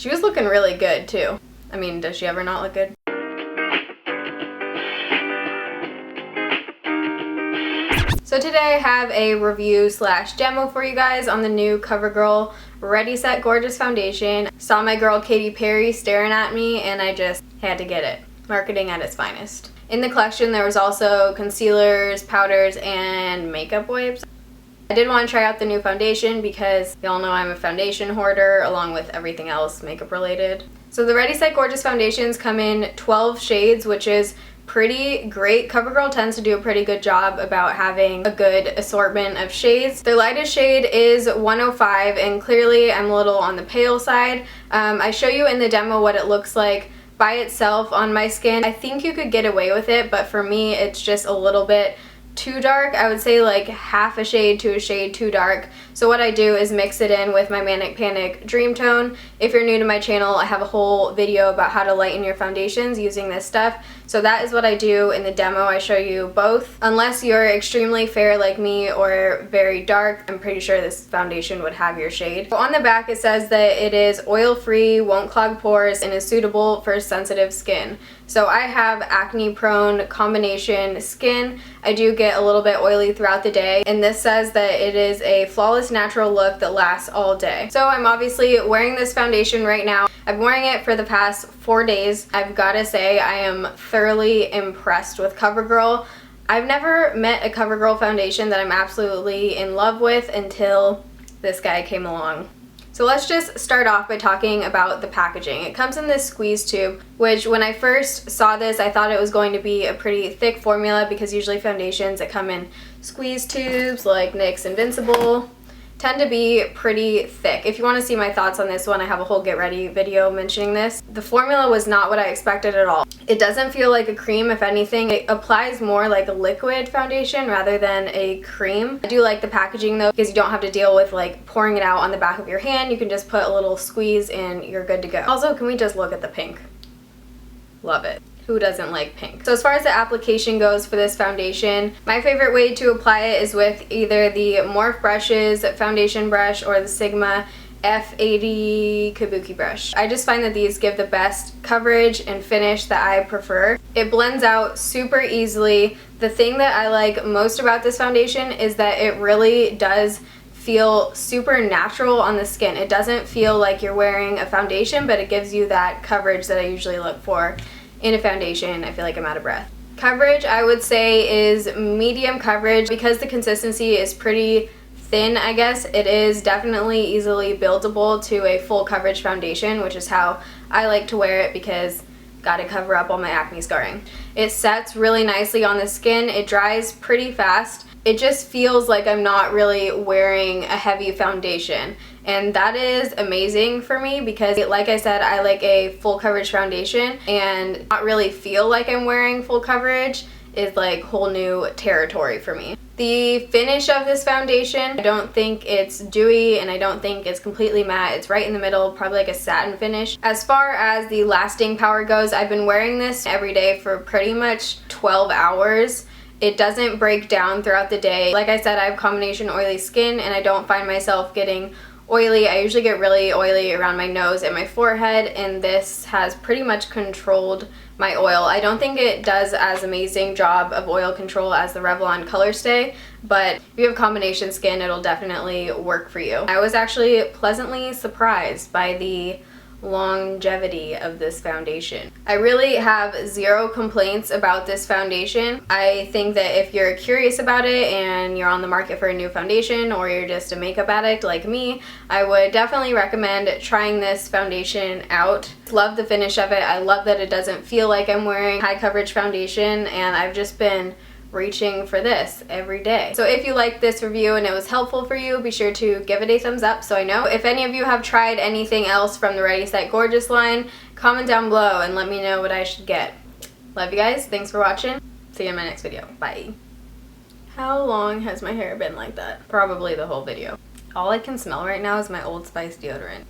She was looking really good too. I mean, does she ever not look good? So today I have a review slash demo for you guys on the new Covergirl Ready Set Gorgeous foundation. Saw my girl Katy Perry staring at me and I just had to get it. Marketing at its finest. In the collection there was also concealers, powders, and makeup wipes. I did want to try out the new foundation because y'all know I'm a foundation hoarder along with everything else makeup related. So the Ready Set Gorgeous foundations come in 12 shades, which is pretty great. CoverGirl tends to do a pretty good job about having a good assortment of shades. Their lightest shade is 105 and clearly I'm a little on the pale side. I show you in the demo what it looks like by itself on my skin. I think you could get away with it, but for me it's just a little bit too dark. I would say like half a shade to a shade too dark. So what I do is mix it in with my Manic Panic Dream Tone. If you're new to my channel, I have a whole video about how to lighten your foundations using this stuff. So that is what I do in the demo. I show you both. Unless you're extremely fair like me or very dark, I'm pretty sure this foundation would have your shade. So on the back it says that it is oil-free, won't clog pores, and is suitable for sensitive skin. So I have acne-prone combination skin. I do get a little bit oily throughout the day, and this says that it is a flawless natural look that lasts all day. So I'm obviously wearing this foundation right now. I've been wearing it for the past 4 days. I've got to say I am thoroughly impressed with CoverGirl. I've never met a CoverGirl foundation that I'm absolutely in love with until this guy came along. So let's just start off by talking about the packaging. It comes in this squeeze tube, which when I first saw this, I thought it was going to be a pretty thick formula because usually foundations that come in squeeze tubes like NYX Invincible tend to be pretty thick. If you want to see my thoughts on this one, I have a whole get ready video mentioning this. The formula was not what I expected at all. It doesn't feel like a cream. If anything, it applies more like a liquid foundation rather than a cream. I do like the packaging though because you don't have to deal with like pouring it out on the back of your hand. You can just put a little squeeze and you're good to go. Also, can we just look at the pink? Love it. Who doesn't like pink? So as far as the application goes for this foundation, my favorite way to apply it is with either the Morphe Brushes foundation brush or the Sigma F80 Kabuki brush. I just find that these give the best coverage and finish that I prefer. It blends out super easily. The thing that I like most about this foundation is that it really does feel super natural on the skin. It doesn't feel like you're wearing a foundation, but it gives you that coverage that I usually look for in a foundation. I feel like I'm out of breath. Coverage, I would say, is medium coverage because the consistency is pretty thin, I guess. It is definitely easily buildable to a full coverage foundation, which is how I like to wear it because gotta cover up all my acne scarring. It sets really nicely on the skin. It dries pretty fast. It just feels like I'm not really wearing a heavy foundation. And that is amazing for me because, like I said, I like a full coverage foundation, and not really feel like I'm wearing full coverage is like whole new territory for me. The finish of this foundation, I don't think it's dewy and I don't think it's completely matte. It's right in the middle, probably like a satin finish. As far as the lasting power goes, I've been wearing this every day for pretty much 12 hours. It doesn't break down throughout the day. Like I said, I have combination oily skin and I don't find myself getting oily. I usually get really oily around my nose and my forehead, and this has pretty much controlled my oil. I don't think it does as amazing job of oil control as the Revlon Color Stay, but if you have combination skin, it'll definitely work for you. I was actually pleasantly surprised by the longevity of this foundation. I really have zero complaints about this foundation. I think that if you're curious about it and you're on the market for a new foundation, or you're just a makeup addict like me, I would definitely recommend trying this foundation out. Love the finish of it. I love that it doesn't feel like I'm wearing high coverage foundation, and I've just been reaching for this every day. So if you liked this review and it was helpful for you, be sure to give it a thumbs up so I know. If any of you have tried anything else from the Ready Set Gorgeous line, comment down below and let me know what I should get. Love you guys. Thanks for watching. See you in my next video. Bye. How long has my hair been like that? Probably the whole video. All I can smell right now is my Old Spice deodorant.